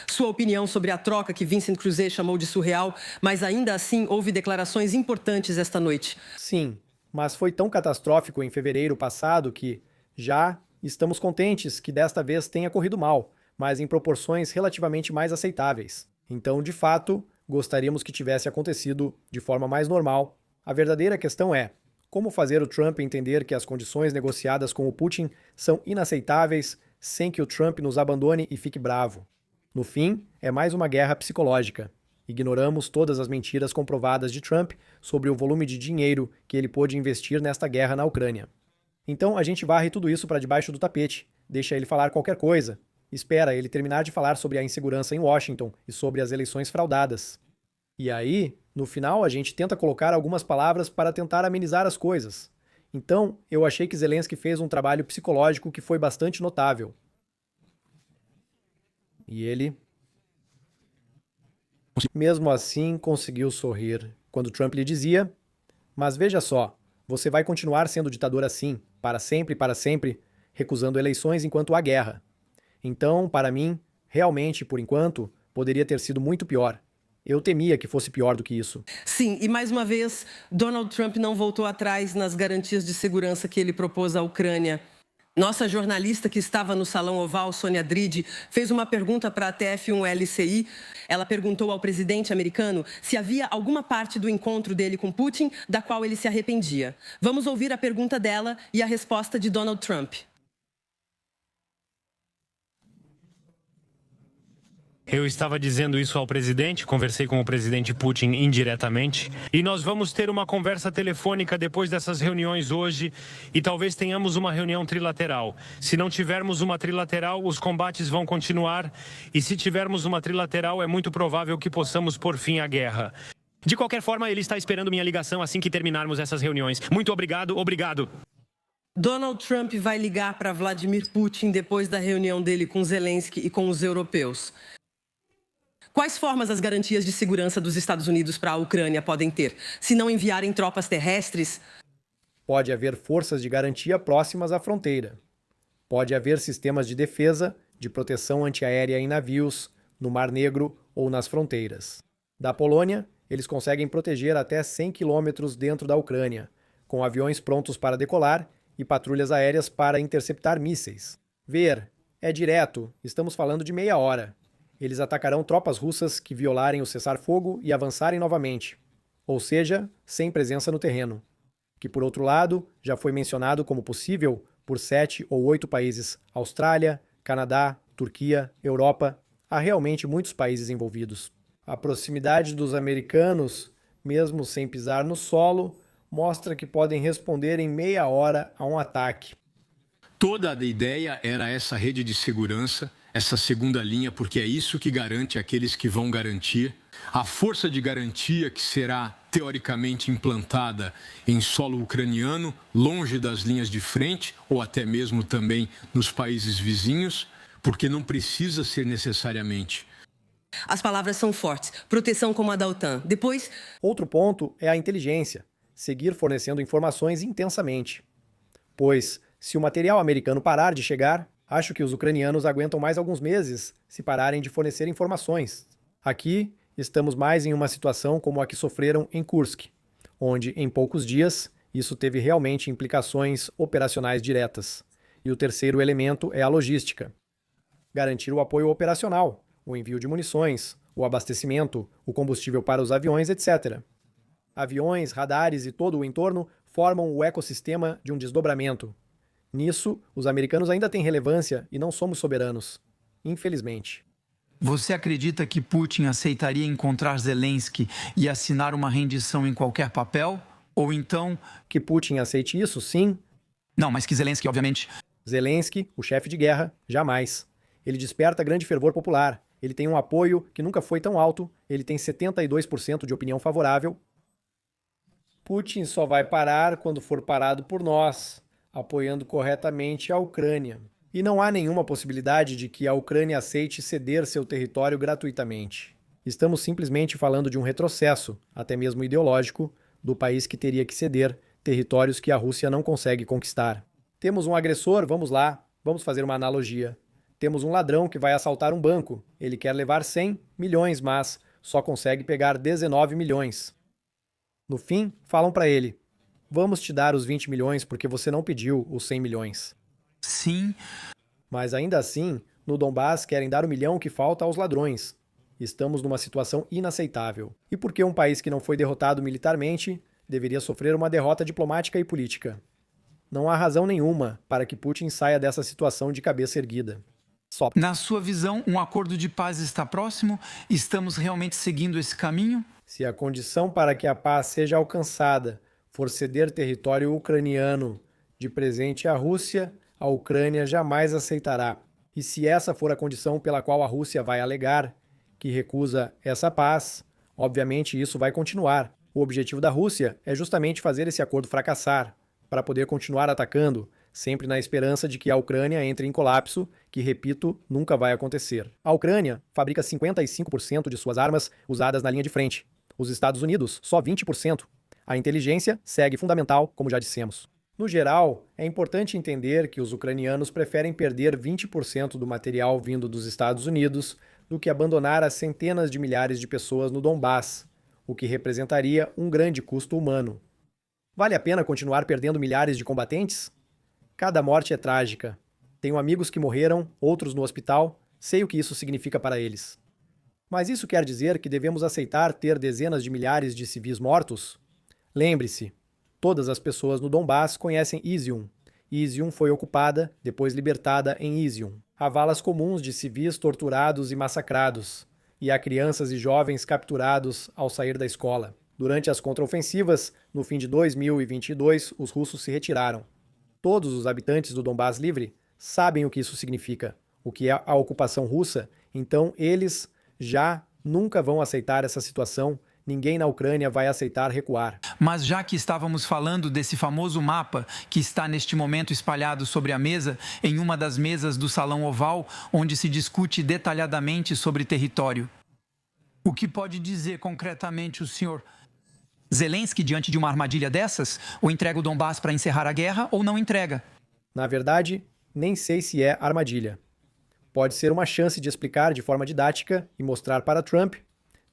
Sua opinião sobre a troca que Vincent Cruzet chamou de surreal, mas ainda assim houve declarações importantes esta noite. Sim, mas foi tão catastrófico em fevereiro passado que já estamos contentes que desta vez tenha corrido mal, mas em proporções relativamente mais aceitáveis. Então, de fato, gostaríamos que tivesse acontecido de forma mais normal. A verdadeira questão é: como fazer o Trump entender que as condições negociadas com o Putin são inaceitáveis sem que o Trump nos abandone e fique bravo? No fim, é mais uma guerra psicológica. Ignoramos todas as mentiras comprovadas de Trump sobre o volume de dinheiro que ele pôde investir nesta guerra na Ucrânia. Então a gente varre tudo isso para debaixo do tapete, deixa ele falar qualquer coisa, espera ele terminar de falar sobre a insegurança em Washington e sobre as eleições fraudadas. E aí, no final, a gente tenta colocar algumas palavras para tentar amenizar as coisas. Então, eu achei que Zelensky fez um trabalho psicológico que foi bastante notável. E ele, mesmo assim, conseguiu sorrir quando Trump lhe dizia: mas veja só, você vai continuar sendo ditador assim, para sempre, recusando eleições enquanto há guerra. Então, para mim, realmente, por enquanto, poderia ter sido muito pior. Eu temia que fosse pior do que isso. Sim, e mais uma vez, Donald Trump não voltou atrás nas garantias de segurança que ele propôs à Ucrânia. Nossa jornalista que estava no Salão Oval, Sônia Dride, fez uma pergunta para a TF1 LCI. Ela perguntou ao presidente americano se havia alguma parte do encontro dele com Putin da qual ele se arrependia. Vamos ouvir a pergunta dela e a resposta de Donald Trump. Eu estava dizendo isso ao presidente, conversei com o presidente Putin indiretamente, e nós vamos ter uma conversa telefônica depois dessas reuniões hoje e talvez tenhamos uma reunião trilateral. Se não tivermos uma trilateral, os combates vão continuar, e se tivermos uma trilateral, é muito provável que possamos pôr fim à guerra. De qualquer forma, ele está esperando minha ligação assim que terminarmos essas reuniões. Muito obrigado, obrigado. Donald Trump vai ligar para Vladimir Putin depois da reunião dele com Zelensky e com os europeus. Quais formas as garantias de segurança dos Estados Unidos para a Ucrânia podem ter, se não enviarem tropas terrestres? Pode haver forças de garantia próximas à fronteira. Pode haver sistemas de defesa, de proteção antiaérea em navios, no Mar Negro ou nas fronteiras. Da Polônia, eles conseguem proteger até 100 quilômetros dentro da Ucrânia, com aviões prontos para decolar e patrulhas aéreas para interceptar mísseis. Ver, é direto, estamos falando de meia hora. Eles atacarão tropas russas que violarem o cessar-fogo e avançarem novamente, ou seja, sem presença no terreno, que por outro lado já foi mencionado como possível por 7 ou 8 países: Austrália, Canadá, Turquia, Europa. Há realmente muitos países envolvidos. A proximidade dos americanos, mesmo sem pisar no solo, mostra que podem responder em meia hora a um ataque. Toda a ideia era essa rede de segurança, essa segunda linha, porque é isso que garante aqueles que vão garantir. A força de garantia que será teoricamente implantada em solo ucraniano, longe das linhas de frente, ou até mesmo também nos países vizinhos, porque não precisa ser necessariamente. As palavras são fortes. Proteção como a da OTAN. Depois... Outro ponto é a inteligência. Seguir fornecendo informações intensamente. Pois, se o material americano parar de chegar, acho que os ucranianos aguentam mais alguns meses se pararem de fornecer informações. Aqui, estamos mais em uma situação como a que sofreram em Kursk, onde, em poucos dias, isso teve realmente implicações operacionais diretas. E o terceiro elemento é a logística. Garantir o apoio operacional, o envio de munições, o abastecimento, o combustível para os aviões, etc. Aviões, radares e todo o entorno formam o ecossistema de um desdobramento. Nisso, os americanos ainda têm relevância e não somos soberanos. Infelizmente. Você acredita que Putin aceitaria encontrar Zelensky e assinar uma rendição em qualquer papel? Ou então... Que Putin aceite isso, sim. Não, mas que Zelensky, obviamente... Zelensky, o chefe de guerra, jamais. Ele desperta grande fervor popular. Ele tem um apoio que nunca foi tão alto. Ele tem 72% de opinião favorável. Putin só vai parar quando for parado por nós, apoiando corretamente a Ucrânia. E não há nenhuma possibilidade de que a Ucrânia aceite ceder seu território gratuitamente. Estamos simplesmente falando de um retrocesso, até mesmo ideológico, do país que teria que ceder territórios que a Rússia não consegue conquistar. Temos um agressor, vamos lá, vamos fazer uma analogia. Temos um ladrão que vai assaltar um banco. Ele quer levar 100 milhões, mas só consegue pegar 19 milhões. No fim, falam para ele: vamos te dar os 20 milhões porque você não pediu os 100 milhões. Sim, Mas ainda assim, no Donbass querem dar o milhão que falta aos ladrões. Estamos numa situação inaceitável. E por que um país que não foi derrotado militarmente deveria sofrer uma derrota diplomática e política? Não há razão nenhuma para que Putin saia dessa situação de cabeça erguida. Só. na sua visão, um acordo de paz está próximo? Estamos realmente seguindo esse caminho? Se a condição para que a paz seja alcançada for ceder território ucraniano de presente à Rússia, a Ucrânia jamais aceitará. E se essa for a condição pela qual a Rússia vai alegar que recusa essa paz, obviamente isso vai continuar. O objetivo da Rússia é justamente fazer esse acordo fracassar, para poder continuar atacando, sempre na esperança de que a Ucrânia entre em colapso, que, repito, nunca vai acontecer. A Ucrânia fabrica 55% de suas armas usadas na linha de frente. Os Estados Unidos, só 20%. A inteligência segue fundamental, como já dissemos. No geral, é importante entender que os ucranianos preferem perder 20% do material vindo dos Estados Unidos do que abandonar as centenas de milhares de pessoas no Donbass, o que representaria um grande custo humano. Vale a pena continuar perdendo milhares de combatentes? Cada morte é trágica. Tenho amigos que morreram, outros no hospital, sei o que isso significa para eles. Mas isso quer dizer que devemos aceitar ter dezenas de milhares de civis mortos? Lembre-se, todas as pessoas no Donbass conhecem Izium. Izium foi ocupada, depois libertada em Izium. Há valas comuns de civis torturados e massacrados, e há crianças e jovens capturados ao sair da escola. Durante as contraofensivas, no fim de 2022, os russos se retiraram. Todos os habitantes do Donbass livre sabem o que isso significa, o que é a ocupação russa, então eles já nunca vão aceitar essa situação. Ninguém na Ucrânia vai aceitar recuar. Mas já que estávamos falando desse famoso mapa que está neste momento espalhado sobre a mesa, em uma das mesas do Salão Oval, onde se discute detalhadamente sobre território, o que pode dizer concretamente o senhor Zelensky diante de uma armadilha dessas? Ou entrega o Donbass para encerrar a guerra ou não entrega? Na verdade, nem sei se é armadilha. Pode ser uma chance de explicar de forma didática e mostrar para Trump: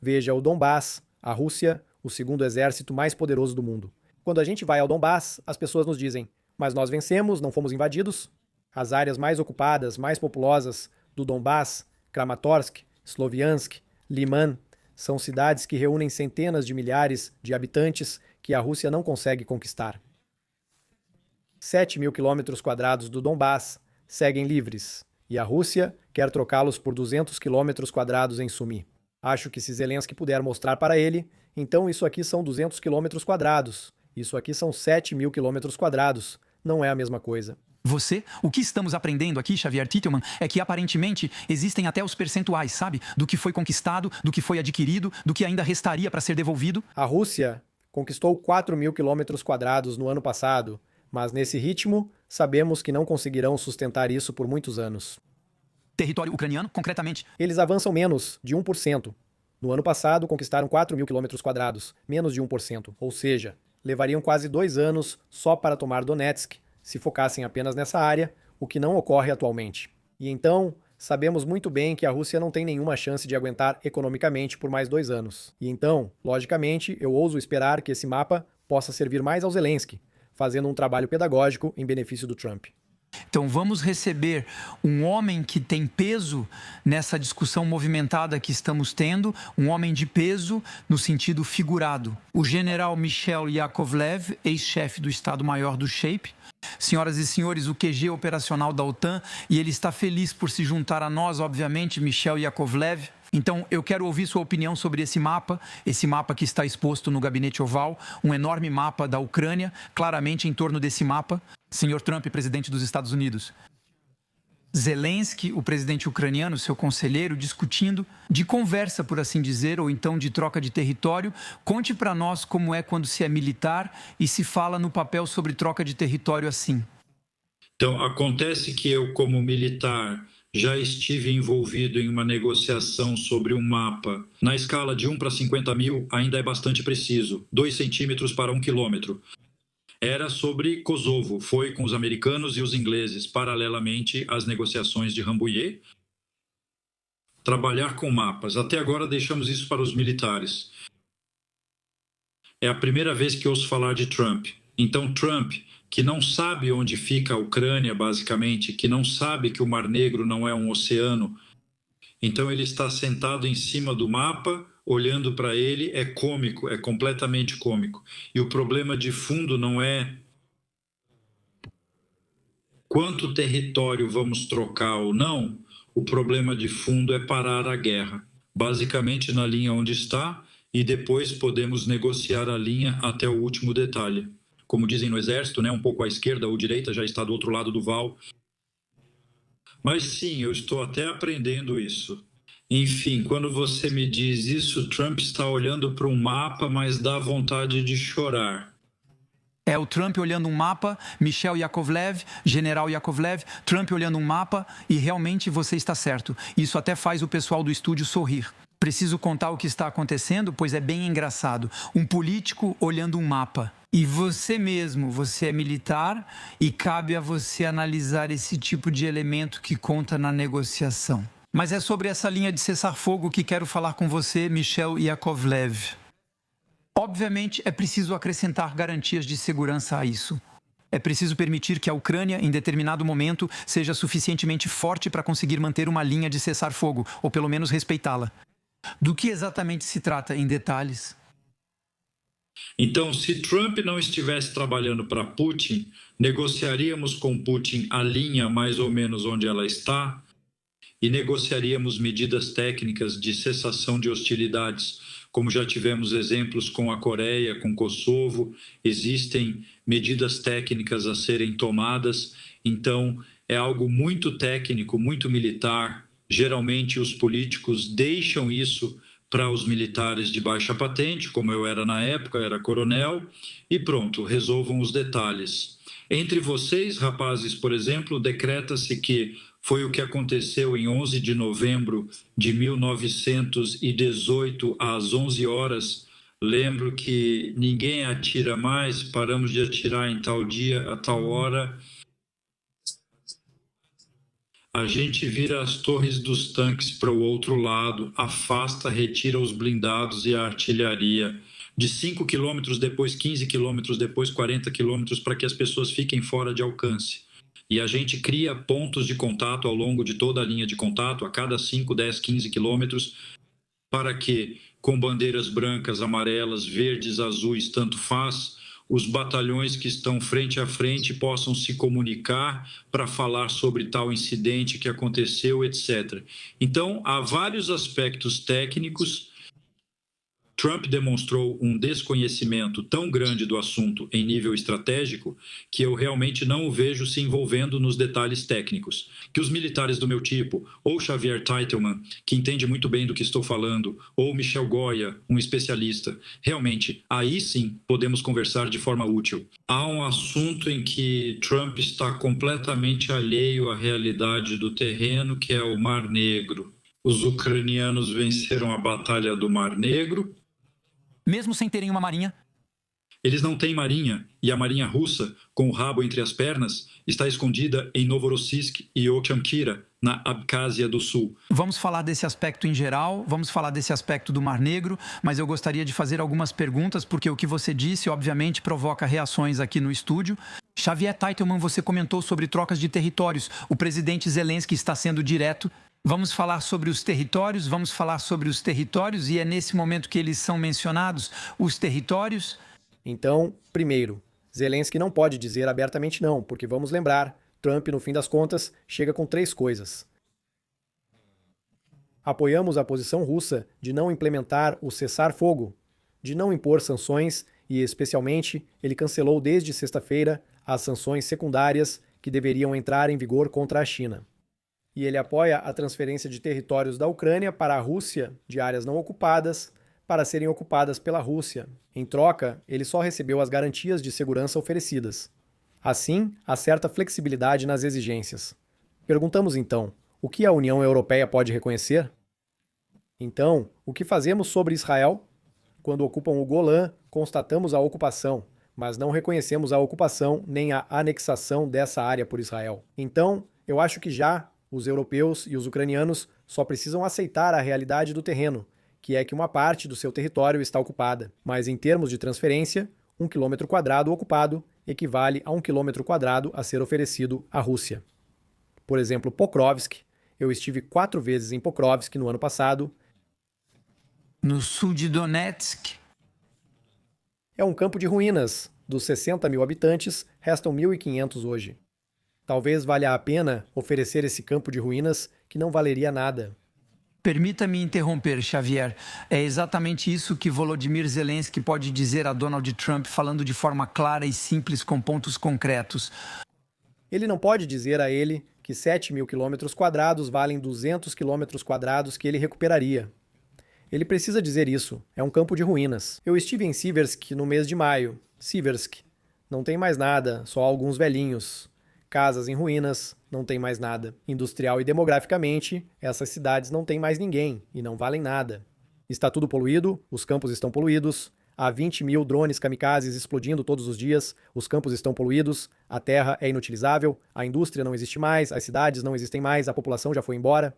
veja o Donbass, a Rússia, o segundo exército mais poderoso do mundo. Quando a gente vai ao Donbass, as pessoas nos dizem: mas nós vencemos, não fomos invadidos. As áreas mais ocupadas, mais populosas do Donbass, Kramatorsk, Sloviansk, Liman, são cidades que reúnem centenas de milhares de habitantes que a Rússia não consegue conquistar. 7.000 quilômetros quadrados do Donbass seguem livres, e a Rússia quer trocá-los por 200 quilômetros quadrados em Sumi. Acho que se Zelensky puder mostrar para ele, então isso aqui são 200 quilômetros quadrados, isso aqui são 7.000 quilômetros quadrados. Não é a mesma coisa. O que estamos aprendendo aqui, Xavier Titelman, é que aparentemente existem até os percentuais, sabe? Do que foi conquistado, do que foi adquirido, do que ainda restaria para ser devolvido. A Rússia conquistou 4.000 quilômetros quadrados no ano passado, mas nesse ritmo, sabemos que não conseguirão sustentar isso por muitos anos. Território ucraniano, concretamente? Eles avançam menos de 1%. No ano passado, conquistaram 4.000 quilômetros quadrados, menos de 1%. Ou seja, levariam quase 2 anos só para tomar Donetsk, se focassem apenas nessa área, o que não ocorre atualmente. E então, sabemos muito bem que a Rússia não tem nenhuma chance de aguentar economicamente por mais 2 anos. E então, logicamente, eu ouso esperar que esse mapa possa servir mais ao Zelensky, fazendo um trabalho pedagógico em benefício do Trump. Então vamos receber um homem que tem peso nessa discussão movimentada que estamos tendo, um homem de peso no sentido figurado. O general Michel Yakovlev, ex-chefe do Estado-Maior do SHAPE. Senhoras e senhores, o QG operacional da OTAN, e ele está feliz por se juntar a nós, obviamente, Michel Yakovlev. Então, eu quero ouvir sua opinião sobre esse mapa que está exposto no Gabinete Oval, um enorme mapa da Ucrânia, claramente em torno desse mapa. Senhor Trump, presidente dos Estados Unidos. Zelensky, o presidente ucraniano, seu conselheiro, discutindo de conversa, por assim dizer, ou então de troca de território. Conte para nós como é quando se é militar e se fala no papel sobre troca de território assim. Então, acontece que eu, como militar, já estive envolvido em uma negociação sobre um mapa. Na escala de 1 para 50 mil, ainda é bastante preciso. 2 centímetros para 1 quilômetro. era sobre Kosovo. Foi com os americanos e os ingleses, paralelamente às negociações de Rambouillet. Trabalhar com mapas. Até agora deixamos isso para os militares. É a primeira vez que ouço falar de Trump. Então, Trump, que não sabe onde fica a Ucrânia, basicamente, que não sabe que o Mar Negro não é um oceano, então ele está sentado em cima do mapa, olhando para ele, é cômico, é completamente cômico. E o problema de fundo não é quanto território vamos trocar ou não, o problema de fundo é parar a guerra, basicamente na linha onde está, e depois podemos negociar a linha até o último detalhe. Como dizem no Exército, né, um pouco à esquerda ou direita, já está do outro lado do val. Mas sim, eu estou até aprendendo isso. Enfim, quando você me diz isso, Trump está olhando para um mapa, mas dá vontade de chorar. É o Trump olhando um mapa, Michel Yakovlev, General Yakovlev, Trump olhando um mapa e realmente você está certo. Isso até faz o pessoal do estúdio sorrir. Preciso contar o que está acontecendo, pois é bem engraçado. Um político olhando um mapa. E você mesmo, você é militar e cabe a você analisar esse tipo de elemento que conta na negociação. Mas é sobre essa linha de cessar-fogo que quero falar com você, Michel Yakovlev. Obviamente, é preciso acrescentar garantias de segurança a isso. É preciso permitir que a Ucrânia, em determinado momento, seja suficientemente forte para conseguir manter uma linha de cessar-fogo, ou pelo menos respeitá-la. Do que exatamente se trata em detalhes? Então, se Trump não estivesse trabalhando para Putin, negociaríamos com Putin a linha mais ou menos onde ela está e negociaríamos medidas técnicas de cessação de hostilidades, como já tivemos exemplos com a Coreia, com Kosovo. Existem medidas técnicas a serem tomadas, então é algo muito técnico, muito militar. Geralmente os políticos deixam isso para os militares de baixa patente, como eu era na época, era coronel, e pronto, resolvam os detalhes. Entre vocês, rapazes, por exemplo, decreta-se que foi o que aconteceu em 11 de novembro de 1918, às 11 horas. Lembro que ninguém atira mais, paramos de atirar em tal dia, a tal hora. A gente vira as torres dos tanques para o outro lado, afasta, retira os blindados e a artilharia. De 5 quilômetros, depois 15 quilômetros, depois 40 quilômetros, para que as pessoas fiquem fora de alcance. E a gente cria pontos de contato ao longo de toda a linha de contato, a cada 5, 10, 15 quilômetros, para que, com bandeiras brancas, amarelas, verdes, azuis, tanto faz, os batalhões que estão frente a frente possam se comunicar para falar sobre tal incidente que aconteceu, etc. Então, há vários aspectos técnicos. Trump demonstrou um desconhecimento tão grande do assunto em nível estratégico que eu realmente não o vejo se envolvendo nos detalhes técnicos. Que os militares do meu tipo, ou Xavier Teitelman, que entende muito bem do que estou falando, ou Michel Goya, um especialista, realmente, aí sim podemos conversar de forma útil. Há um assunto em que Trump está completamente alheio à realidade do terreno, que é o Mar Negro. Os ucranianos venceram a Batalha do Mar Negro. Mesmo sem terem uma marinha? Eles não têm marinha, e a marinha russa, com o rabo entre as pernas, está escondida em Novorossiysk e Ochamkira, na Abcásia do Sul. Vamos falar desse aspecto em geral, vamos falar desse aspecto do Mar Negro, mas eu gostaria de fazer algumas perguntas, porque o que você disse, obviamente, provoca reações aqui no estúdio. Xavier Teitelman, você comentou sobre trocas de territórios. O presidente Zelensky está sendo direto. Vamos falar sobre os territórios, e é nesse momento que eles são mencionados, os territórios. Então, primeiro, Zelensky não pode dizer abertamente não, porque vamos lembrar, Trump, no fim das contas, chega com 3 coisas. Apoiamos a posição russa de não implementar o cessar-fogo, de não impor sanções e, especialmente, ele cancelou desde sexta-feira as sanções secundárias que deveriam entrar em vigor contra a China. E ele apoia a transferência de territórios da Ucrânia para a Rússia, de áreas não ocupadas, para serem ocupadas pela Rússia. Em troca, ele só recebeu as garantias de segurança oferecidas. Assim, há certa flexibilidade nas exigências. Perguntamos então, o que a União Europeia pode reconhecer? Então, o que fazemos sobre Israel? Quando ocupam o Golã, constatamos a ocupação, mas não reconhecemos a ocupação nem a anexação dessa área por Israel. Então, eu acho que já os europeus e os ucranianos só precisam aceitar a realidade do terreno, que é que uma parte do seu território está ocupada. Mas em termos de transferência, 1 quilômetro quadrado ocupado equivale a 1 quilômetro quadrado a ser oferecido à Rússia. Por exemplo, Pokrovsk. Eu estive 4 vezes em Pokrovsk no ano passado. No sul de Donetsk. É um campo de ruínas. Dos 60 mil habitantes, restam 1.500 hoje. Talvez valha a pena oferecer esse campo de ruínas que não valeria nada. Permita-me interromper, Xavier. É exatamente isso que Volodymyr Zelensky pode dizer a Donald Trump, falando de forma clara e simples, com pontos concretos. Ele não pode dizer a ele que 7 mil quilômetros quadrados valem 200 quilômetros quadrados que ele recuperaria. Ele precisa dizer isso. É um campo de ruínas. Eu estive em Siversk no mês de maio. Siversk. Não tem mais nada, só alguns velhinhos. Casas em ruínas, não tem mais nada. Industrial e demograficamente, essas cidades não têm mais ninguém e não valem nada. Está tudo poluído, os campos estão poluídos, há 20 mil drones kamikazes explodindo todos os dias, os campos estão poluídos, a terra é inutilizável, a indústria não existe mais, as cidades não existem mais, a população já foi embora.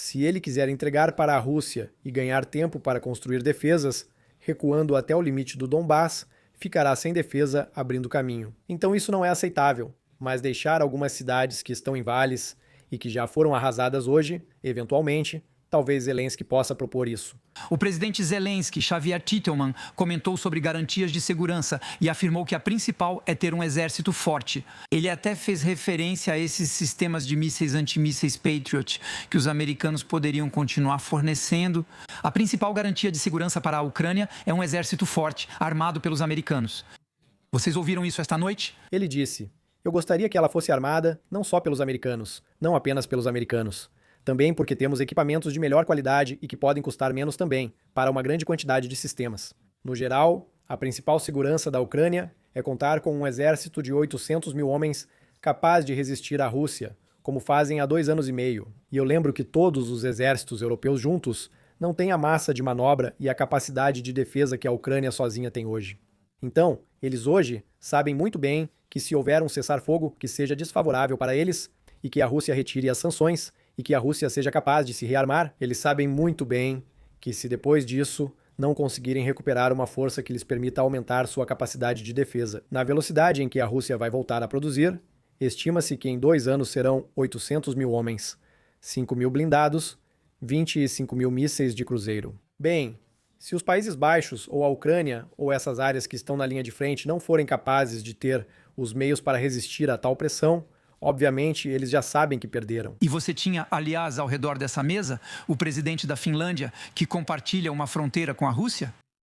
Se ele quiser entregar para a Rússia e ganhar tempo para construir defesas, recuando até o limite do Donbass, ficará sem defesa abrindo caminho. Então isso não é aceitável. Mas deixar algumas cidades que estão em vales e que já foram arrasadas hoje, eventualmente, talvez Zelensky possa propor isso. O presidente Zelensky, Xavier Titelman, comentou sobre garantias de segurança e afirmou que a principal é ter um exército forte. Ele até fez referência a esses sistemas de mísseis antimísseis Patriot que os americanos poderiam continuar fornecendo. A principal garantia de segurança para a Ucrânia é um exército forte, armado pelos americanos. Vocês ouviram isso esta noite? Ele disse: eu gostaria que ela fosse armada não só pelos americanos, não apenas pelos americanos. Também porque temos equipamentos de melhor qualidade e que podem custar menos também, para uma grande quantidade de sistemas. No geral, a principal segurança da Ucrânia é contar com um exército de 800 mil homens capaz de resistir à Rússia, como fazem há 2 anos e meio. E eu lembro que todos os exércitos europeus juntos não têm a massa de manobra e a capacidade de defesa que a Ucrânia sozinha tem hoje. Então, eles hoje sabem muito bem que se houver um cessar-fogo que seja desfavorável para eles e que a Rússia retire as sanções e que a Rússia seja capaz de se rearmar, eles sabem muito bem que se depois disso não conseguirem recuperar uma força que lhes permita aumentar sua capacidade de defesa. Na velocidade em que a Rússia vai voltar a produzir, estima-se que em 2 anos serão 800 mil homens, 5 mil blindados, 25 mil mísseis de cruzeiro. Bem, se os Países Baixos ou a Ucrânia ou essas áreas que estão na linha de frente não forem capazes de ter os meios para resistir a tal pressão, obviamente eles já sabem que perderam. E você tinha, aliás, ao redor dessa mesa, o presidente da Finlândia, que compartilha uma fronteira com a Rússia?